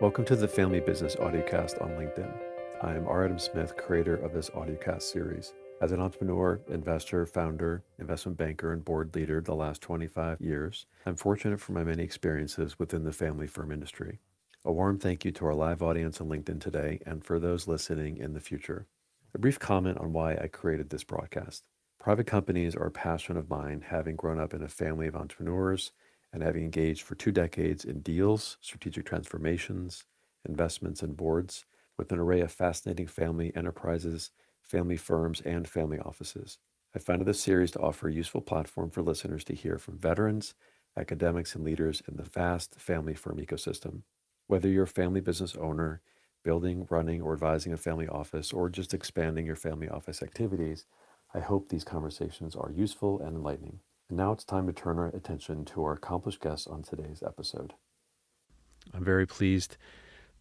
Welcome to the Family Business Audiocast on LinkedIn. I am R. Adam Smith, creator of this audiocast series. As an entrepreneur, investor, founder, investment banker, and board leader the last 25 years, I'm fortunate for my many experiences within the family firm industry. A warm thank you to our live audience on LinkedIn today and for those listening in the future. A brief comment on why I created this broadcast. Private companies are a passion of mine, having grown up in a family of entrepreneurs and having engaged for 2 decades in deals, strategic transformations, investments, and boards with an array of fascinating family enterprises, family firms, and family offices. I founded this series to offer a useful platform for listeners to hear from veterans, academics, and leaders in the vast family firm ecosystem. Whether you're a family business owner, building, running, or advising a family office, or just expanding your family office activities, I hope these conversations are useful and enlightening. And now it's time to turn our attention to our accomplished guests on today's episode. I'm very pleased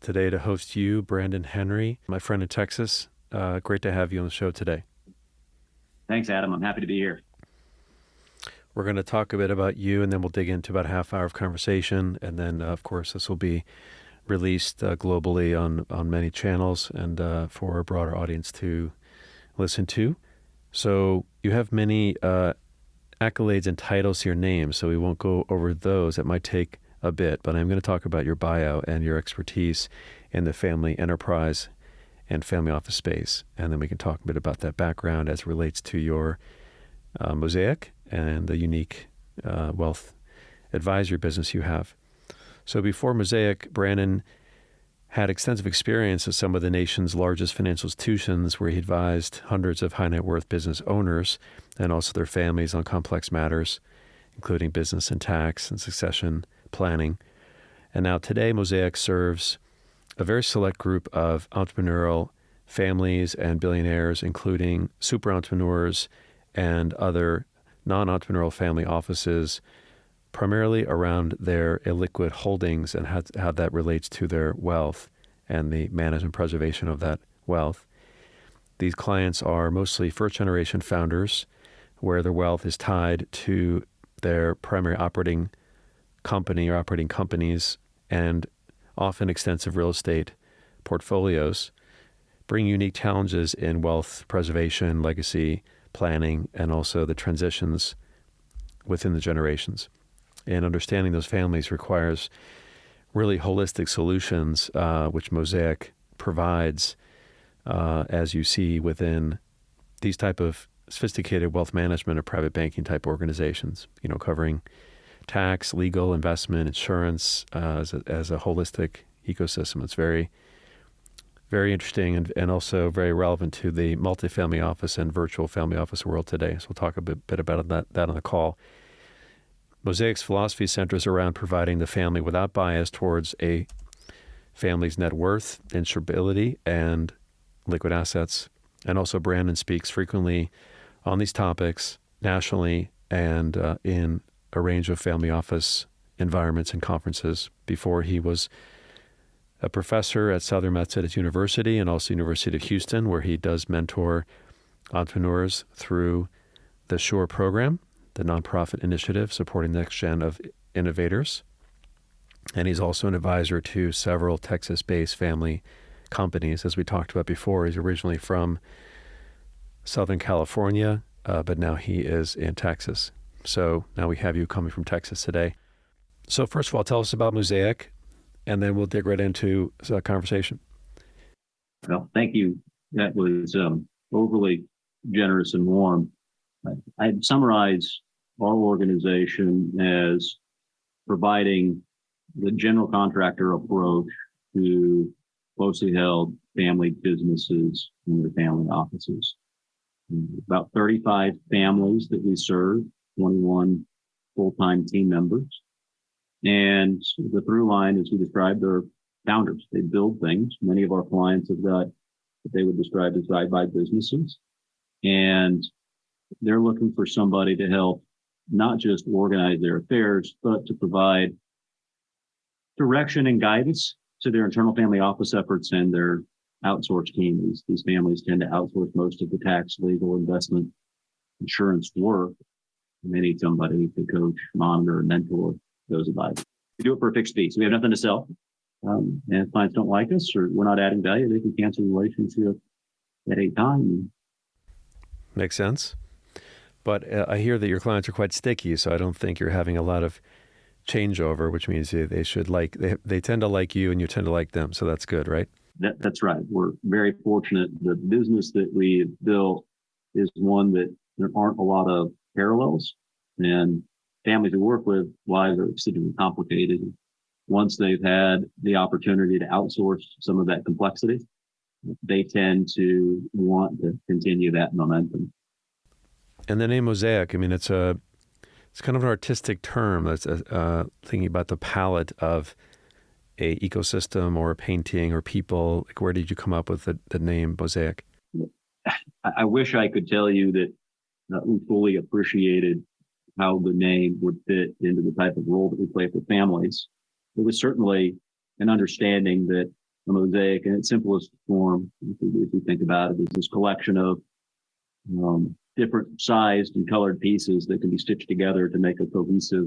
today to host you, Brandon Henry, my friend in Texas. Great to have you on the show today. Thanks, Adam. I'm happy to be here. We're going to talk a bit about you, and then we'll dig into about a half hour of conversation. And then, of course, this will be released globally on many channels and for a broader audience to listen to. So you have many accolades and titles to your name, so we won't go over those. It might take a bit, but I'm going to talk about your bio and your expertise in the family enterprise and family office space. And then we can talk a bit about that background as it relates to your Mosaic and the unique wealth advisory business you have. So before Mosaic, Brandon had extensive experience at some of the nation's largest financial institutions where he advised hundreds of high net worth business owners and also their families on complex matters, including business and tax and succession planning. And now today, Mosaic serves a very select group of entrepreneurial families and billionaires, including super entrepreneurs and other non-entrepreneurial family offices, primarily around their illiquid holdings and how that relates to their wealth and the management preservation of that wealth. These clients are mostly first-generation founders where their wealth is tied to their primary operating company or operating companies and often extensive real estate portfolios, bring unique challenges in wealth preservation, legacy planning, and also the transitions within the generations. And understanding those families requires really holistic solutions, which Mosaic provides, as you see within these type of sophisticated wealth management or private banking type organizations, covering tax, legal, investment, insurance, as a holistic ecosystem. It's very, very interesting and also very relevant to the multifamily office and virtual family office world today. So we'll talk a bit about that on the call. Mosaic's philosophy centers around providing the family without bias towards a family's net worth, insurability, and liquid assets. And also Brandon speaks frequently on these topics nationally and in a range of family office environments and conferences. Before he was a professor at Southern Methodist University and also University of Houston, where he does mentor entrepreneurs through the SURE program, the nonprofit initiative supporting the next gen of innovators. And he's also an advisor to several Texas-based family companies. As we talked about before, he's originally from Southern California, but now he is in Texas. So now we have you coming from Texas today. So first of all, tell us about Mosaic, and then we'll dig right into the conversation. Well, thank you. That was overly generous and warm. I'd summarize our organization as providing the general contractor approach to closely held family businesses and their family offices. About 35 families that we serve, 21 full-time team members. And the through line, as we described, are founders. They build things. Many of our clients have got what they would describe as drive-by businesses. And they're looking for somebody to help not just organize their affairs, but to provide direction and guidance to their internal family office efforts and their outsourced team. These families tend to outsource most of the tax, legal, investment, insurance work. And they need somebody to coach, monitor, and mentor those advisors. We do it for a fixed fee, so we have nothing to sell. And if clients don't like us or we're not adding value, they can cancel the relationship at any time. Makes sense. But I hear that your clients are quite sticky, so I don't think you're having a lot of changeover, which means they should they tend to like you and you tend to like them. So that's good, right? That's right. We're very fortunate. The business that we have built is one that there aren't a lot of parallels, and families we work with, lives are exceedingly complicated. Once they've had the opportunity to outsource some of that complexity, they tend to want to continue that momentum. And the name Mosaic, I mean, it's kind of an artistic term. That's thinking about the palette of a ecosystem or a painting or people. Like, where did you come up with the name Mosaic? I wish I could tell you that we fully appreciated how the name would fit into the type of role that we play for families. It was certainly an understanding that the mosaic in its simplest form, if you think about it, is this collection of different sized and colored pieces that can be stitched together to make a cohesive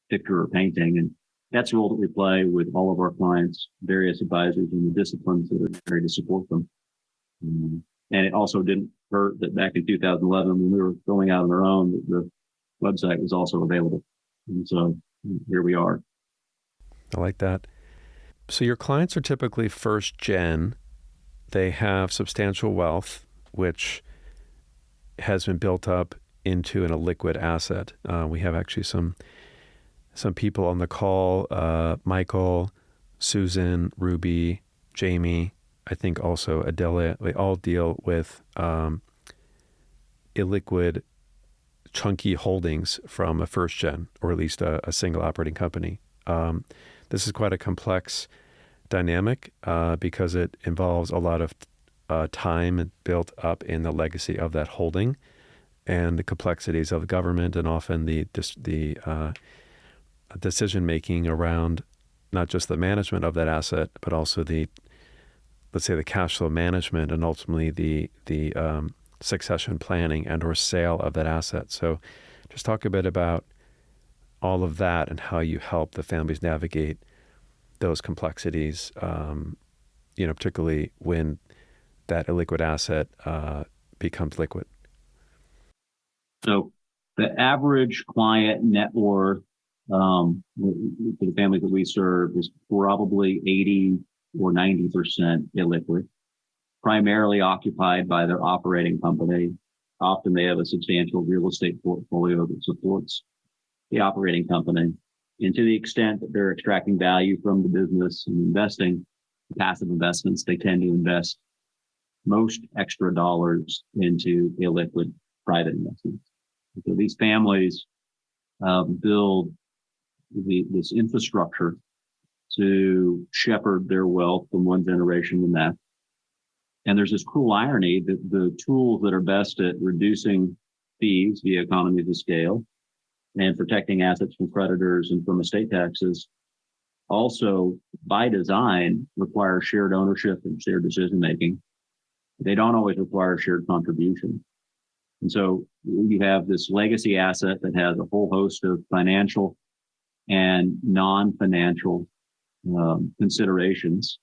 picture or painting. And that's the role that we play with all of our clients, various advisors in the disciplines that are there to support them. And it also didn't hurt that back in 2011, when we were going out on our own, the website was also available. And so here we are. I like that. So your clients are typically first gen. They have substantial wealth, which has been built up into an illiquid asset. We have actually some people on the call, Michael, Susan, Ruby, Jamie, I think also Adela. They all deal with illiquid chunky holdings from a first gen, or at least a single operating company. This is quite a complex dynamic because it involves a lot of time built up in the legacy of that holding and the complexities of the government, and often the decision making around not just the management of that asset, but also let's say the cash flow management and ultimately the succession planning and or sale of that asset. So just talk a bit about all of that and how you help the families navigate those complexities, particularly when that illiquid asset becomes liquid. So the average client net worth for the families that we serve is probably 80 or 90% illiquid, primarily occupied by their operating company. Often they have a substantial real estate portfolio that supports the operating company. And to the extent that they're extracting value from the business and investing, passive investments, they tend to invest most extra dollars into illiquid private investments. So these families build this infrastructure to shepherd their wealth from one generation to the next. And there's this cruel irony that the tools that are best at reducing fees via economies of scale and protecting assets from creditors and from estate taxes also, by design, require shared ownership and shared decision making. They don't always require shared contribution. And so you have this legacy asset that has a whole host of financial and non-financial considerations.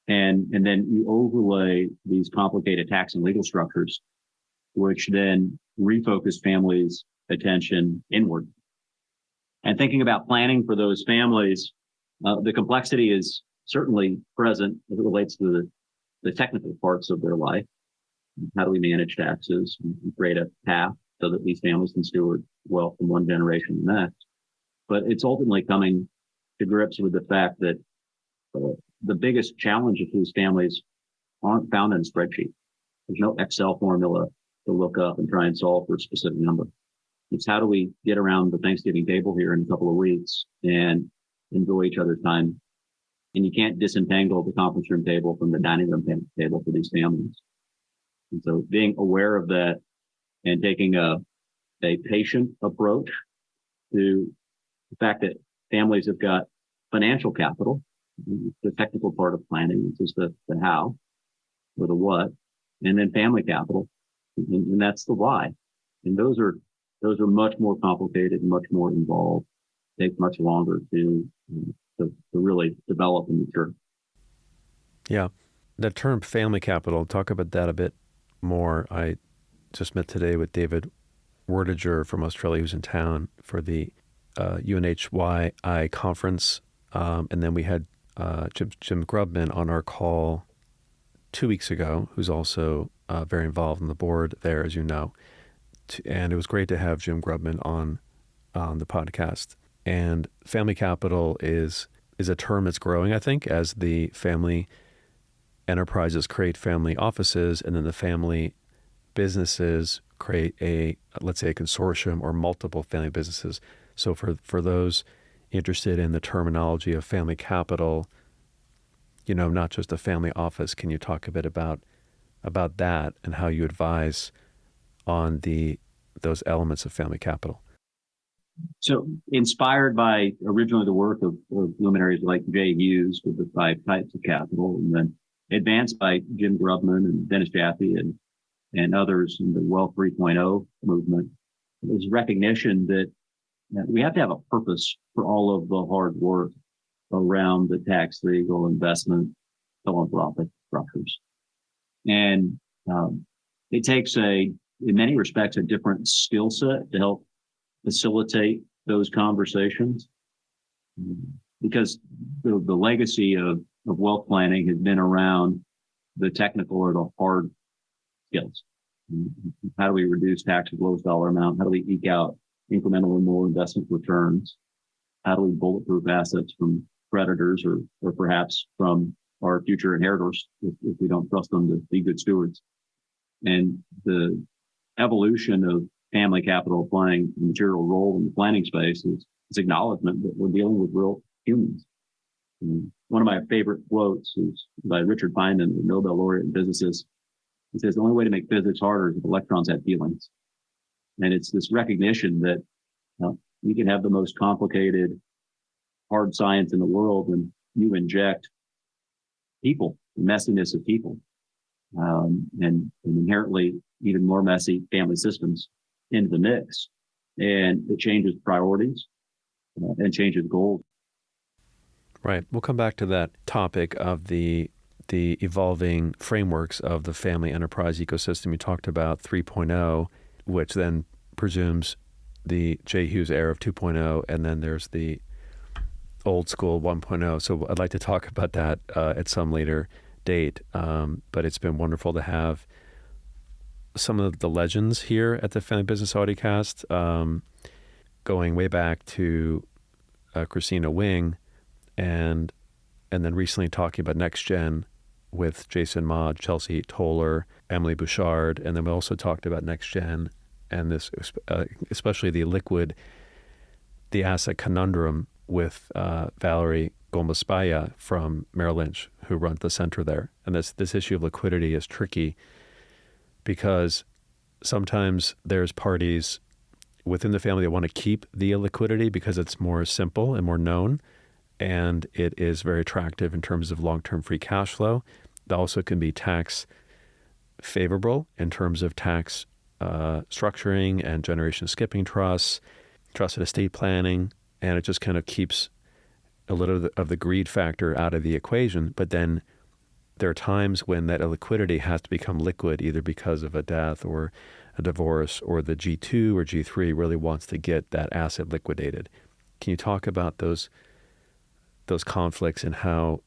And then you overlay these complicated tax and legal structures, which then refocus families' attention inward. And thinking about planning for those families, the complexity is certainly present as it relates to the technical parts of their life. How do we manage taxes and create a path so that these families can steward wealth from one generation to the next? But it's ultimately coming to grips with the fact that the biggest challenge of these families aren't found in a spreadsheet. There's no Excel formula to look up and try and solve for a specific number. It's how do we get around the Thanksgiving table here in a couple of weeks and enjoy each other's time. And you can't disentangle the conference room table from the dining room table for these families. And so being aware of that and taking a patient approach to the fact that families have got financial capital, the technical part of planning, which is the how or the what, and then family capital, and that's the why. And those are much more complicated, much more involved, take much longer to really develop and mature. Yeah. The term family capital, talk about that a bit more. I just met today with David Werdiger from Australia, who's in town for the UNHYI conference. And then we had Jim Grubman on our call 2 weeks ago, who's also very involved in the board there, as you know. And it was great to have Jim Grubman on the podcast. And family capital is a term that's growing, I think, as the family enterprises create family offices, and then the family businesses create let's say a consortium or multiple family businesses. So for those interested in the terminology of family capital, not just a family office, can you talk a bit about that and how you advise on those elements of family capital? So inspired by originally the work of luminaries like Jay Hughes with the 5 types of capital, and then advanced by Jim Grubman and Dennis Jaffe and others in the Wealth 3.0 movement, there's recognition that we have to have a purpose for all of the hard work around the tax, legal, investment, philanthropic structures. And it takes in many respects, a different skill set to help facilitate those conversations, because the legacy of wealth planning has been around the technical or the hard skills. How do we reduce tax at lowest dollar amount? How do we eke out incremental and more investment returns? How do we bulletproof assets from predators or perhaps from our future inheritors if we don't trust them to be good stewards? And the evolution of family capital playing a material role in the planning space is acknowledgement that we're dealing with real humans. And one of my favorite quotes is by Richard Feynman, the Nobel laureate and physicist. He says, the only way to make physics harder is if electrons have feelings. And it's this recognition that you can have the most complicated, hard science in the world, and you inject people, the messiness of people, and inherently even more messy family systems into the mix. And it changes priorities and changes goals. Right. We'll come back to that topic of the evolving frameworks of the family enterprise ecosystem. You talked about 3.0, which then presumes the Jay Hughes era of 2.0, and then there's the old school 1.0. So I'd like to talk about that at some later date. But it's been wonderful to have some of the legends here at the Family Business Audiocast, going way back to Christina Wing, and then recently talking about Next Gen with Jason Maud, Chelsea Toller, Emily Bouchard, and then we also talked about Next Gen and this, especially the Illiquid, the asset conundrum with Valerie Gomez-Spaya from Merrill Lynch, who runs the center there. And this issue of liquidity is tricky because sometimes there's parties within the family that want to keep the illiquidity because it's more simple and more known, and it is very attractive in terms of long-term free cash flow. It also can be tax favorable in terms of tax structuring and generation skipping trusts, trusted estate planning, and it just kind of keeps a little of the greed factor out of the equation. But then there are times when that illiquidity has to become liquid, either because of a death or a divorce, or the G2 or G3 really wants to get that asset liquidated. Can you talk about those conflicts and how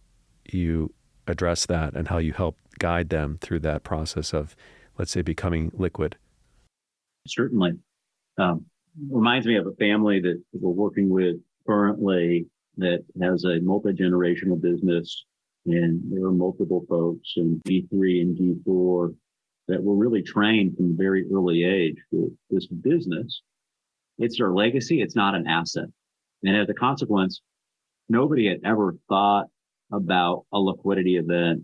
you address that and how you help guide them through that process of, let's say, becoming liquid? Certainly. Reminds me of a family that we're working with currently that has a multi-generational business, and there are multiple folks in G3 and G4 that were really trained from a very early age with this business. It's their legacy. It's not an asset. And as a consequence, nobody had ever thought about a liquidity event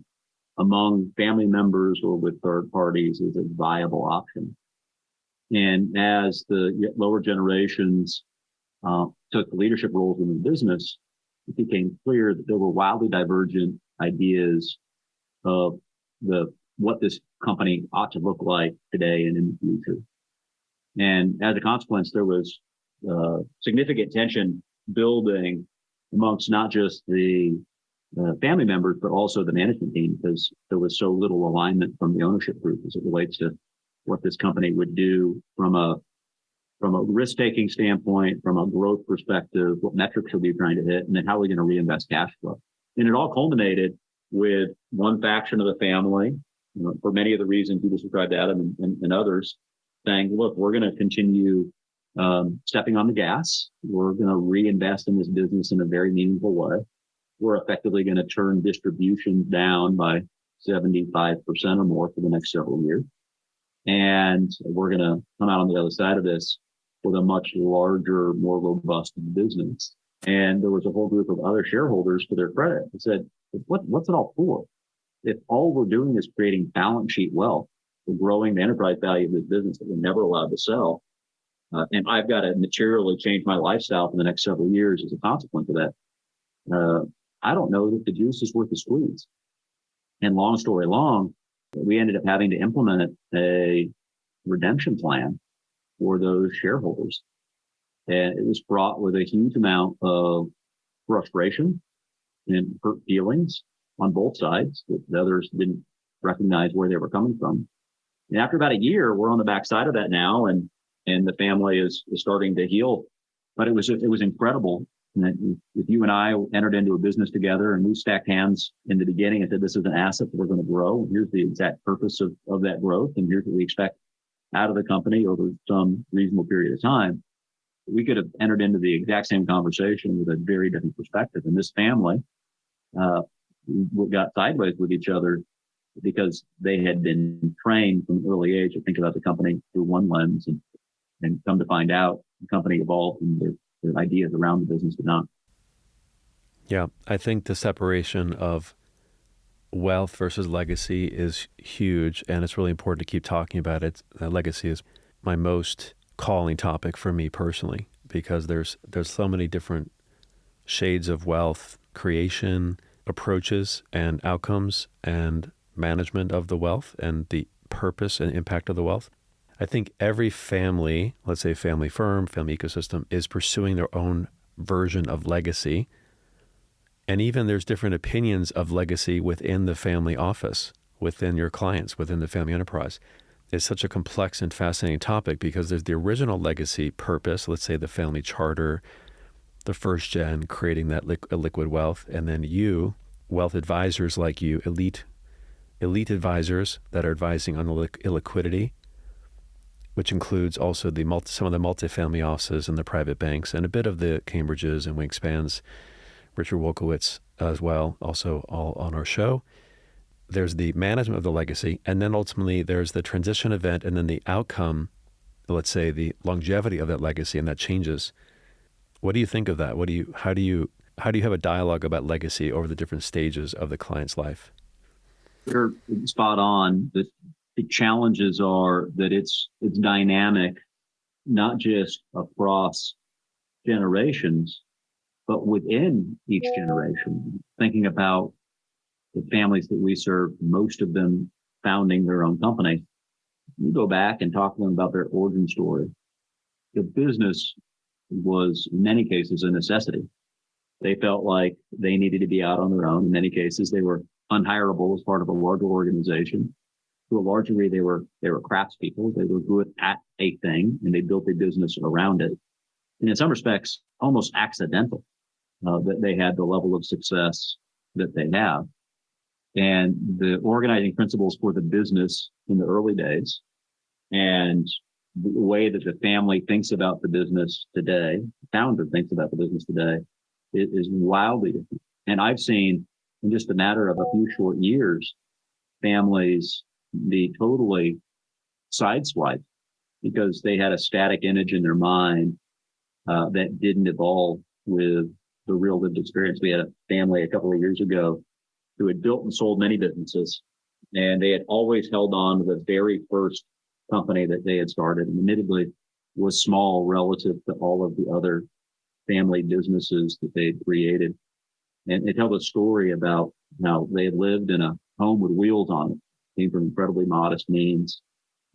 among family members or with third parties as a viable option. And as the lower generations took the leadership roles in the business, it became clear that there were wildly divergent ideas of what this company ought to look like today and in the future. And as a consequence, there was significant tension building amongst not just the family members, but also the management team, because there was so little alignment from the ownership group as it relates to what this company would do from a risk-taking standpoint, from a growth perspective, what metrics are we trying to hit, and then how are we going to reinvest cash flow. And it all culminated with one faction of the family, for many of the reasons you just described, Adam, and others, saying, look, we're going to continue stepping on the gas. We're going to reinvest in this business in a very meaningful way. We're effectively going to turn distribution down by 75% or more for the next several years. And we're going to come out on the other side of this with a much larger, more robust business. And there was a whole group of other shareholders, to their credit, that said, what's it all for? If all we're doing is creating balance sheet wealth, we're growing the enterprise value of this business that we're never allowed to sell, and I've got to materially change my lifestyle for the next several years as a consequence of that, I don't know that the juice is worth the squeeze. And long story long, we ended up having to implement a redemption plan for those shareholders. And it was fraught with a huge amount of frustration and hurt feelings on both sides that the others didn't recognize where they were coming from. And after about a year, we're on the backside of that now, and the family is starting to heal. But it was incredible. And if you and I entered into a business together and we stacked hands in the beginning and said, this is an asset that we're going to grow, and here's the exact purpose of that growth, and here's what we expect out of the company over some reasonable period of time, we could have entered into the exact same conversation with a very different perspective. And this family got sideways with each other because they had been trained from an early age to think about the company through one lens, and come to find out the company evolved and their ideas around the business did not. Yeah, I think the separation of wealth versus legacy is huge, and it's really important to keep talking about it. Legacy is my most calling topic for me personally, because there's so many different shades of wealth creation, approaches, and outcomes, and management of the wealth, and the purpose and impact of the wealth. I think every family, let's say family firm, family ecosystem, is pursuing their own version of legacy. And even there's different opinions of legacy within the family office, within your clients, within the family enterprise. It's such a complex and fascinating topic, because there's the original legacy purpose, let's say the family charter, the first gen, creating that illiquid wealth, and then you, wealth advisors like you, elite advisors that are advising on the illiquidity, which includes also some of the multifamily offices and the private banks, and a bit of the Cambridges and Wingspans, Richard Wolkowitz as well, also all on our show. There's the management of the legacy, and then ultimately there's the transition event, and then the outcome, let's say the longevity of that legacy, and that changes. What do you think of that? How do you have a dialogue about legacy over the different stages of the client's life? You're spot on. The challenges are that it's dynamic, not just across generations, but within each generation. Thinking about the families that we serve, most of them founding their own company, you go back and talk to them about their origin story. The business was, in many cases, a necessity. They felt like they needed to be out on their own. In many cases, they were unhireable as part of a larger organization. To a large degree, they were craftspeople. They were good at a thing, and they built a business around it. And in some respects, almost accidental that they had the level of success that they have. And the organizing principles for the business in the early days, and the way that the family thinks about the business today, the founder thinks about the business today, is wildly different. And I've seen, in just a matter of a few short years, families be totally sideswiped because they had a static image in their mind that didn't evolve with the real lived experience. We had a family a couple of years ago who had built and sold many businesses, and they had always held on to the very first company that they had started, and admittedly was small relative to all of the other family businesses that they had created. And they tell a story about how they had lived in a home with wheels on it, came from incredibly modest means,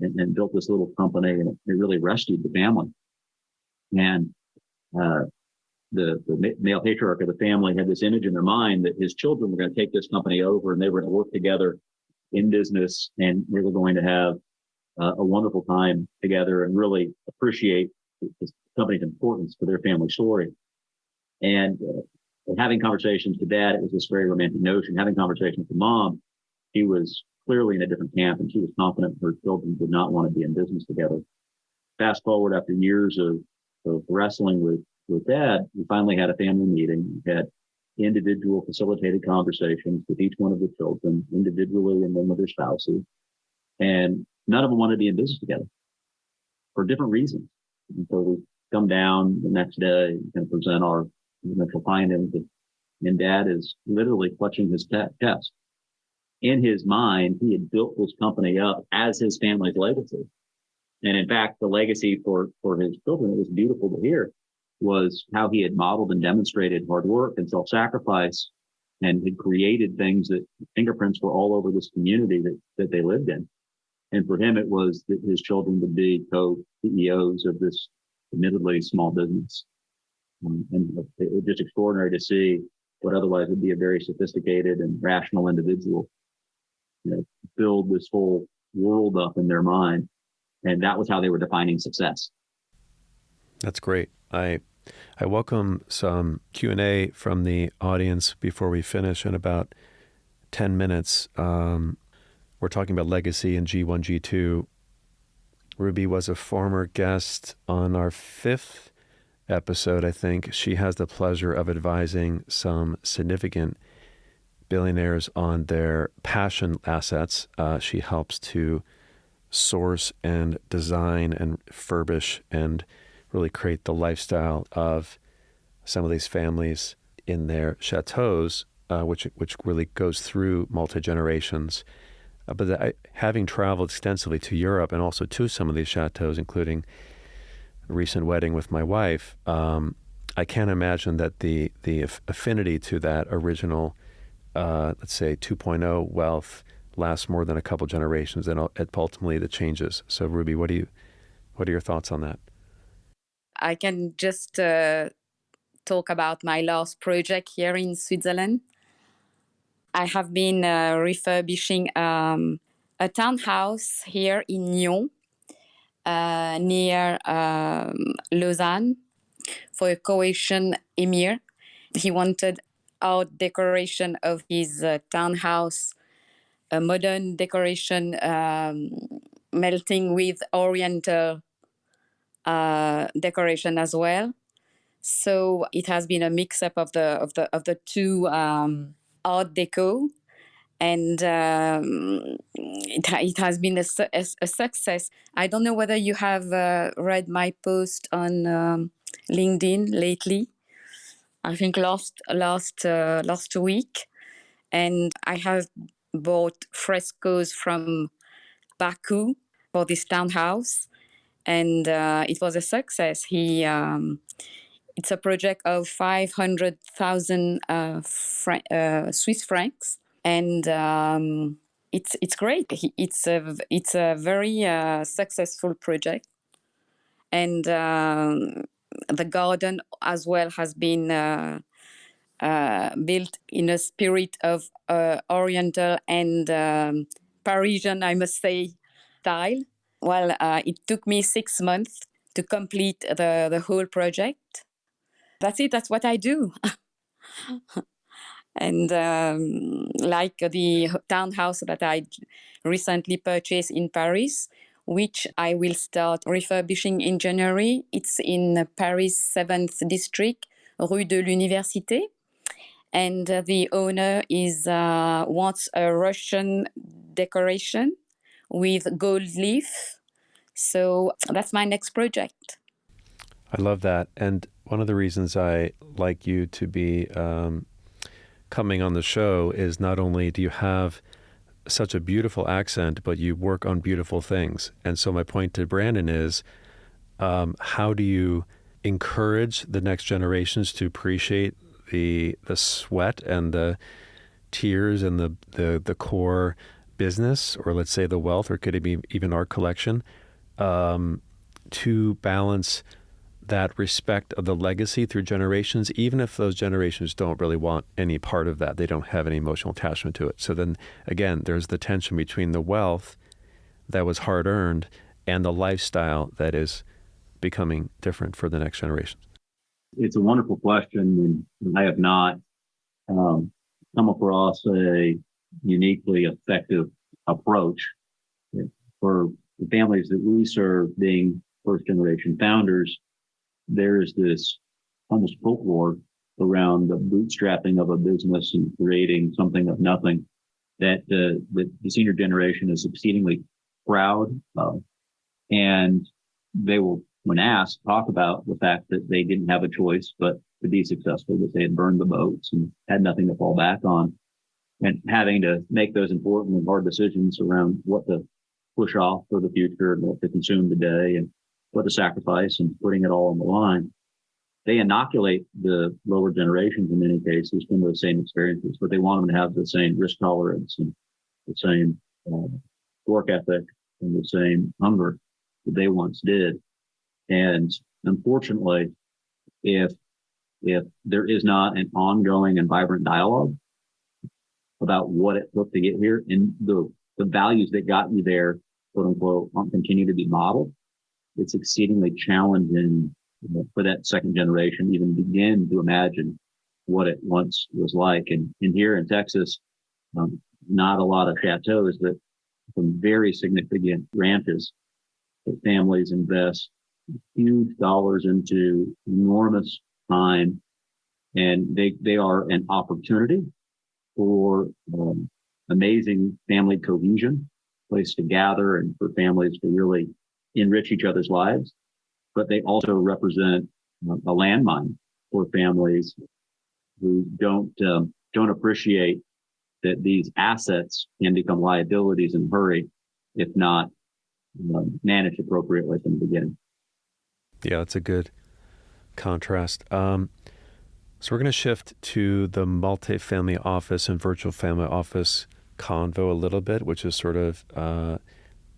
and built this little company, and it really rescued the family. And the male patriarch of the family had this image in their mind that his children were going to take this company over and they were going to work together in business, and we were going to have a wonderful time together and really appreciate this company's importance to their family story. And having conversations with dad, it was this very romantic notion. Having conversations with mom, she was clearly in a different camp, and she was confident her children would not want to be in business together. Fast forward after years of wrestling with dad, we finally had a family meeting. We had individual facilitated conversations with each one of the children individually and then with their spouses. And none of them wanted to be in business together for different reasons. And so we come down the next day and present our initial findings, and dad is literally clutching his chest. In his mind, he had built this company up as his family's legacy. And in fact, the legacy for his children, it was beautiful to hear, was how he had modeled and demonstrated hard work and self-sacrifice and had created things that fingerprints were all over this community that they lived in. And for him, it was that his children would be co-CEOs of this admittedly small business. And it was just extraordinary to see what otherwise would be a very sophisticated and rational individual, build this whole world up in their mind. And that was how they were defining success. That's great. I welcome some Q&A from the audience before we finish in about 10 minutes. We're talking about legacy and G1, G2. Ruby was a former guest on our 5th episode, I think. She has the pleasure of advising some significant billionaires on their passion assets. She helps to source and design and furbish and really create the lifestyle of some of these families in their chateaus, which really goes through multi-generations. But having traveled extensively to Europe and also to some of these chateaus, including a recent wedding with my wife, I can't imagine that the affinity to that original, let's say 2.0 wealth lasts more than a couple generations, and ultimately the changes. So Ruby, what are your thoughts on that? I can just talk about my last project here in Switzerland. I have been refurbishing a townhouse here in Nyon, near Lausanne, for a Croatian emir. He wanted art decoration of his townhouse, a modern decoration melting with Oriental decoration as well. So it has been a mix-up of the two art deco, and it has been a success. I don't know whether you have read my post on LinkedIn lately. I think last week, and I have bought frescoes from Baku for this townhouse, and it was a success. It's a project of 500,000 Swiss francs, and it's great. It's a very successful project, and the garden as well has been built in a spirit of Oriental and Parisian, I must say, style. Well, it took me 6 months to complete the whole project. That's it. That's what I do. And like the townhouse that I recently purchased in Paris, which I will start refurbishing in January. It's in Paris 7th district, Rue de l'Université. And the owner wants a Russian decoration with gold leaf. So that's my next project. I love that. And one of the reasons I like you to be coming on the show is not only do you have such a beautiful accent, but you work on beautiful things. And so my point to Brandon is, how do you encourage the next generations to appreciate the sweat and the tears and the core business, or let's say the wealth, or could it be even art collection, to balance that respect of the legacy through generations, even if those generations don't really want any part of that. They don't have any emotional attachment to it. So then again, there's the tension between the wealth that was hard earned and the lifestyle that is becoming different for the next generation. It's a wonderful question, and I have not come across a uniquely effective approach. For the families that we serve, being first generation founders, there is this almost folklore around the bootstrapping of a business and creating something of nothing that the senior generation is exceedingly proud of. And they will, when asked, talk about the fact that they didn't have a choice but to be successful, that they had burned the boats and had nothing to fall back on, and having to make those important and hard decisions around what to push off for the future and what to consume today and what to sacrifice, and putting it all on the line. They inoculate the lower generations in many cases from those same experiences, but they want them to have the same risk tolerance and the same work ethic and the same hunger that they once did. And unfortunately, if there is not an ongoing and vibrant dialogue about what it took to get here, and the values that got you there, quote unquote, continue to be modeled, it's exceedingly challenging for that second generation even begin to imagine what it once was like. And here in Texas, not a lot of chateaus, but some very significant ranches that families invest huge dollars into, enormous time, and they are an opportunity for amazing family cohesion, place to gather and for families to really enrich each other's lives. But they also represent a landmine for families who don't appreciate that these assets can become liabilities in a hurry if not managed appropriately from the beginning. Yeah, that's a good contrast. So we're going to shift to the multifamily office and virtual family office convo a little bit, which is sort of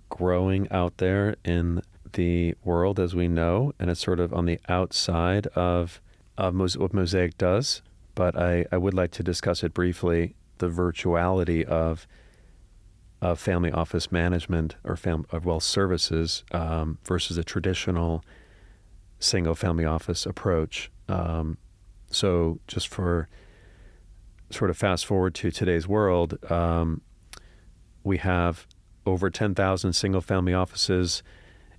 growing out there in the world as we know, and it's sort of on the outside of what Mosaic does. But I would like to discuss it briefly, the virtuality of family office management or of wealth services versus a traditional single family office approach. So just for sort of fast forward to today's world, we have over 10,000 single family offices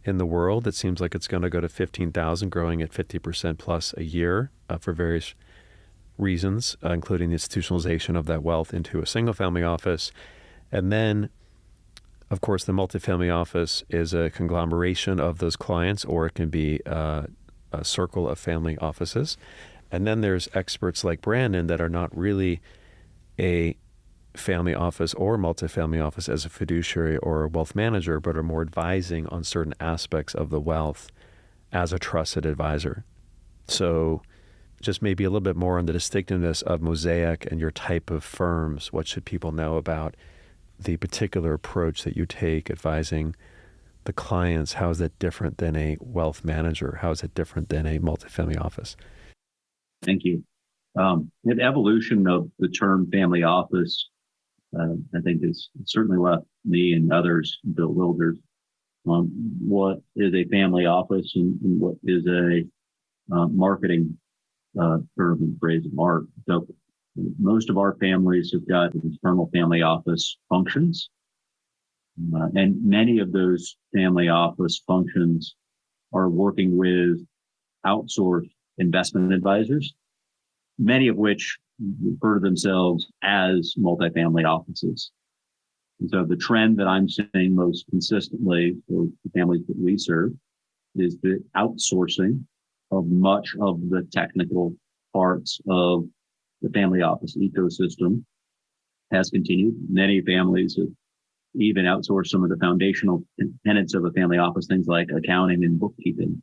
in the world. It seems like it's going to go to 15,000, growing at 50% plus a year for various reasons, including the institutionalization of that wealth into a single family office. And then, of course, the multifamily office is a conglomeration of those clients, or it can be a circle of family offices. And then there's experts like Brandon that are not really a family office or multifamily office as a fiduciary or a wealth manager, but are more advising on certain aspects of the wealth as a trusted advisor. So just maybe a little bit more on the distinctiveness of Mosaic and your type of firms. What should people know about the particular approach that you take advising the clients? How is that different than a wealth manager? How is it different than a multifamily office? Thank you. The evolution of the term family office, I think, is certainly left me and others bewildered on what is a family office and what is a marketing term and phrase of art. So most of our families have got internal family office functions, and many of those family office functions are working with outsourced investment advisors, many of which refer to themselves as multifamily offices. And so the trend that I'm seeing most consistently for the families that we serve is the outsourcing of much of the technical parts of the family office ecosystem has continued. Many families have even outsourced some of the foundational tenets of a family office, things like accounting and bookkeeping,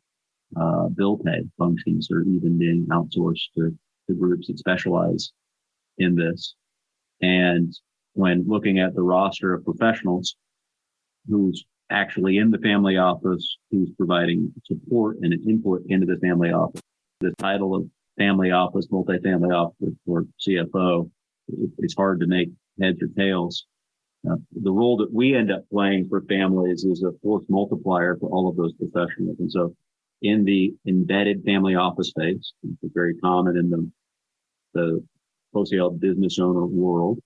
bill pay functions are even being outsourced to groups that specialize in this. And when looking at the roster of professionals whose actually in the family office who's providing support and input into the family office. The title of family office, multifamily office, or CFO, it's hard to make heads or tails. The role that we end up playing for families is a force multiplier for all of those professionals. And so in the embedded family office space, it's very common in the wholesale business owner world.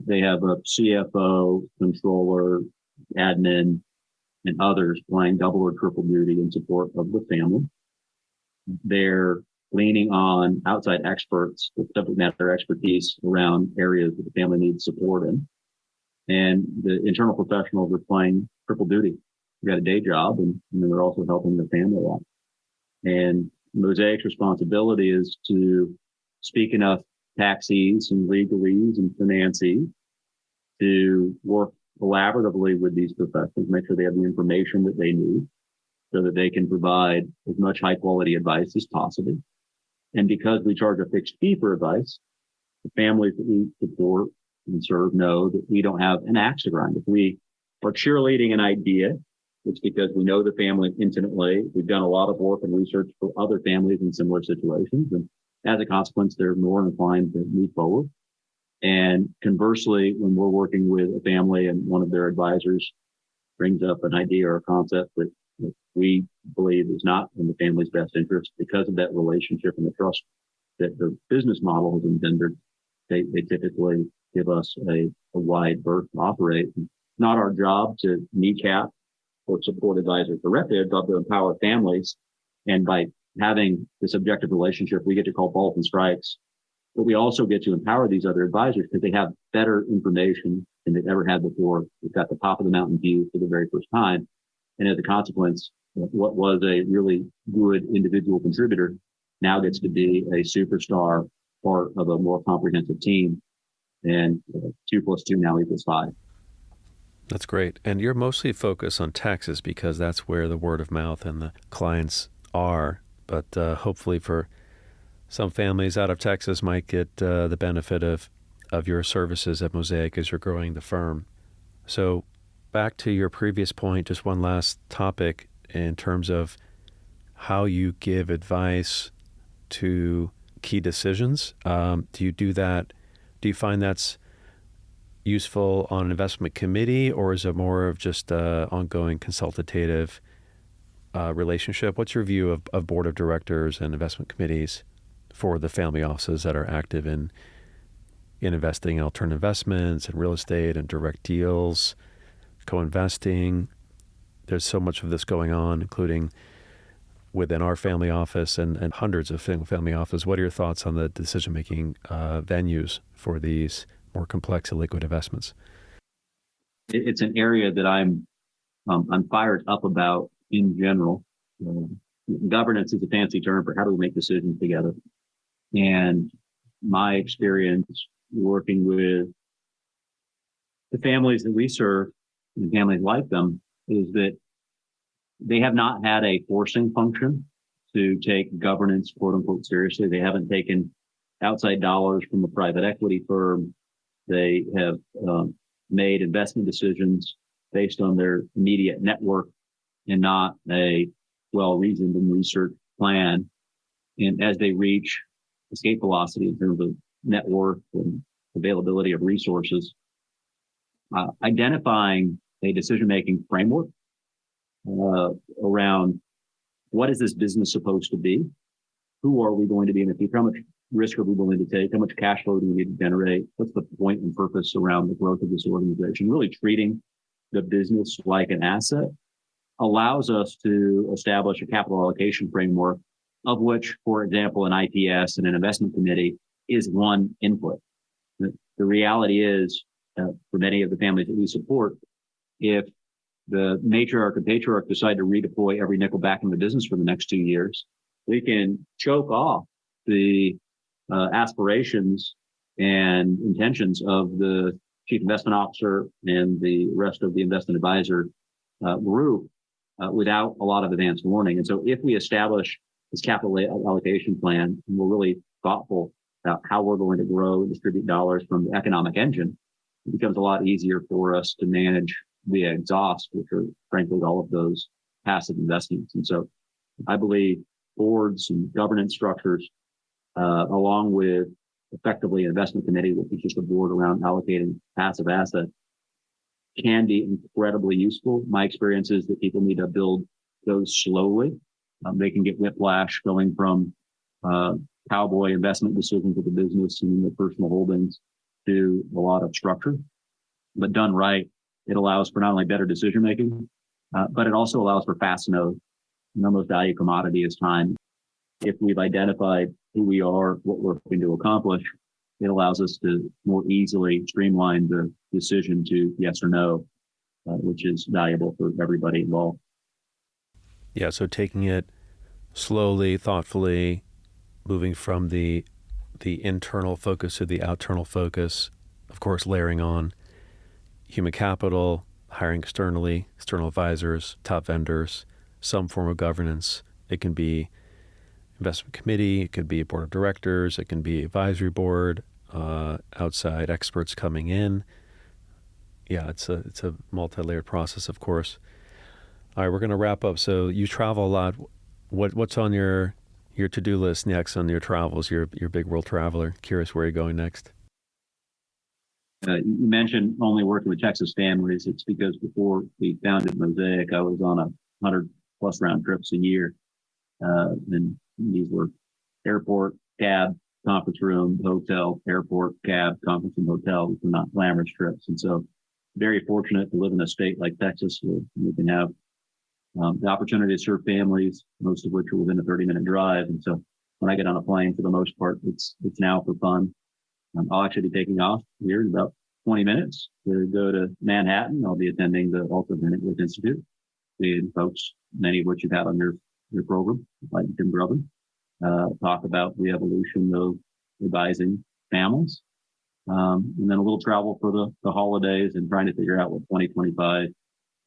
They have a CFO, controller, admin, and others playing double or triple duty in support of the family. They're leaning on outside experts with subject matter expertise around areas that the family needs support in. And the internal professionals are playing triple duty. They've got a day job, and they're also helping the family out. And Mosaic's responsibility is to speak enough taxis and legalese and financees to work collaboratively with these professionals, make sure they have the information that they need so that they can provide as much high quality advice as possible. And because we charge a fixed fee for advice, the families that we support and serve know that we don't have an axe to grind. If we are cheerleading an idea, it's because we know the family intimately. We've done a lot of work and research for other families in similar situations. And as a consequence, they're more inclined to move forward. And conversely, when we're working with a family and one of their advisors brings up an idea or a concept that we believe is not in the family's best interest, because of that relationship and the trust that the business model has engendered, they typically give us a wide berth to operate. It's not our job to kneecap or support advisors directly. Our job to empower families. And by having this objective relationship, we get to call balls and strikes. But we also get to empower these other advisors because they have better information than they've ever had before. We've got the top of the mountain view for the very first time. And as a consequence, what was a really good individual contributor now gets to be a superstar part of a more comprehensive team. And 2 + 2 now equals 5. That's great. And you're mostly focused on taxes because that's where the word of mouth and the clients are. But hopefully for some families out of Texas might get the benefit of your services at Mosaic as you're growing the firm. So back to your previous point, just one last topic in terms of how you give advice to key decisions. Do you do that? Do you find that's useful on an investment committee, or is it more of just an ongoing consultative relationship? What's your view of board of directors and investment committees for the family offices that are active in investing in alternative investments and real estate and direct deals, co-investing? There's so much of this going on, including within our family office and hundreds of family offices. What are your thoughts on the decision-making venues for these more complex illiquid investments? It's an area that I'm fired up about in general. Governance is a fancy term for how do we make decisions together. And my experience working with the families that we serve and families like them is that they have not had a forcing function to take governance, quote unquote, seriously. They haven't taken outside dollars from a private equity firm. They have made investment decisions based on their immediate network and not a well-reasoned and researched plan. And as they reach escape velocity in terms of net worth and availability of resources, identifying a decision-making framework around what is this business supposed to be? Who are we going to be in the future? How much risk are we willing to take? How much cash flow do we need to generate? What's the point and purpose around the growth of this organization? Really treating the business like an asset allows us to establish a capital allocation framework, of which, for example, an IPS and an investment committee is one input. The reality is, for many of the families that we support, if the matriarch and patriarch decide to redeploy every nickel back in the business for the next 2 years, we can choke off the aspirations and intentions of the chief investment officer and the rest of the investment advisor group without a lot of advance warning. And so if we establish this capital allocation plan, and we're really thoughtful about how we're going to grow and distribute dollars from the economic engine, it becomes a lot easier for us to manage the exhaust, which are frankly all of those passive investments. And so I believe boards and governance structures, along with effectively investment committee, which is just a board around allocating passive assets, can be incredibly useful. My experience is that people need to build those slowly. They can get whiplash going from cowboy investment decisions of the business and the personal holdings to a lot of structure. But done right, it allows for not only better decision making, but it also allows for fast no. The most valuable commodity is time. If we've identified who we are, what we're hoping to accomplish, it allows us to more easily streamline the decision to yes or no, which is valuable for everybody involved. Yeah, so taking it slowly, thoughtfully, moving from the internal focus to the external focus, of course, layering on human capital, hiring externally, external advisors, top vendors, some form of governance. It can be investment committee, it could be a board of directors, it can be advisory board, outside experts coming in. Yeah, it's a multi-layered process, of course. All right, we're going to wrap up. So you travel a lot. What's on your to-do list next on your travels? You're a big world traveler. Curious where you're going next. You mentioned only working with Texas families. It's because before we founded Mosaic, I was on 100+ round trips a year. And these were airport, cab, conference room, hotel, airport, cab, conference room, hotel. These were not glamorous trips. And so very fortunate to live in a state like Texas where we can have the opportunity to serve families, most of which are within a 30-minute drive. And so when I get on a plane, for the most part, it's now for fun. I'll actually be taking off here in about 20 minutes to go to Manhattan. I'll be attending the Ultra Benedict Institute, seeing folks, many of which you've had on your program, like Tim Grubbin, talk about the evolution of advising families. And then a little travel for the holidays and trying to figure out what 2025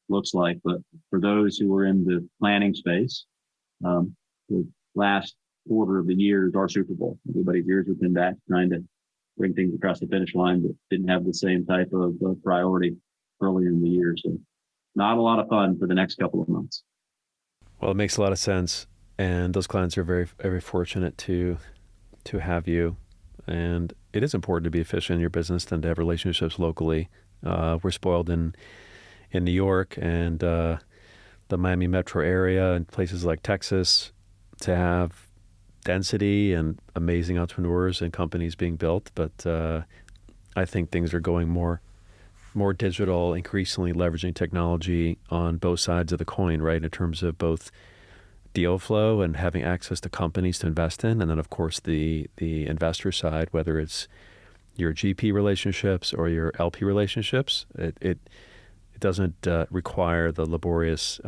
looks like. But for those who are in the planning space, the last quarter of the year is our Super Bowl. Everybody's ears have been back trying to bring things across the finish line that didn't have the same type of priority earlier in the year. So not a lot of fun for the next couple of months. Well, it makes a lot of sense. And those clients are very, very fortunate to have you. And it is important to be efficient in your business and to have relationships locally. We're spoiled in New York and the Miami metro area and places like Texas to have density and amazing entrepreneurs and companies being built. But I think things are going more digital, increasingly leveraging technology on both sides of the coin, right? In terms of both deal flow and having access to companies to invest in. And then, of course, the investor side, whether it's your GP relationships or your LP relationships, it doesn't require the laborious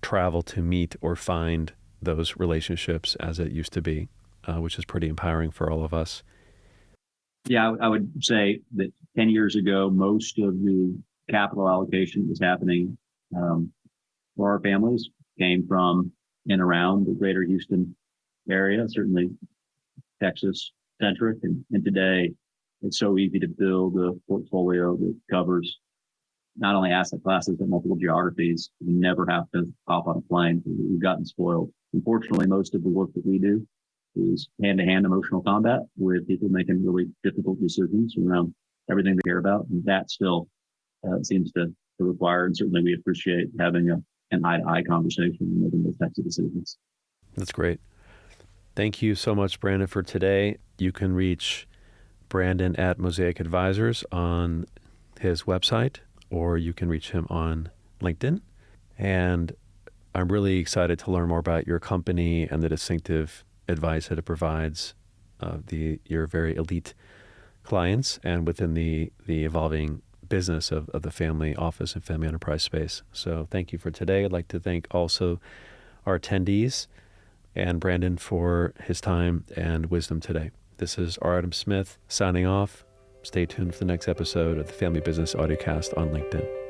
travel to meet or find those relationships as it used to be, which is pretty empowering for all of us. Yeah, I would say that 10 years ago, most of the capital allocation that was happening for our families came from and around the greater Houston area, certainly Texas centric. And today, it's so easy to build a portfolio that covers not only asset classes, but multiple geographies. You never have to hop on a plane. We've gotten spoiled. Unfortunately, most of the work that we do is hand-to-hand emotional combat with people making really difficult decisions around everything they care about. And that still seems to require, and certainly we appreciate having an eye-to-eye conversation and making those types of decisions. That's great. Thank you so much, Brandon, for today. You can reach Brandon at Mosaic Advisors on his website, or you can reach him on LinkedIn. And I'm really excited to learn more about your company and the distinctive advice that it provides your very elite clients and within the evolving business of the family office and family enterprise space. So thank you for today. I'd like to thank also our attendees and Brandon for his time and wisdom today. This is R. Adam Smith signing off. Stay tuned for the next episode of the Family Business Audiocast on LinkedIn.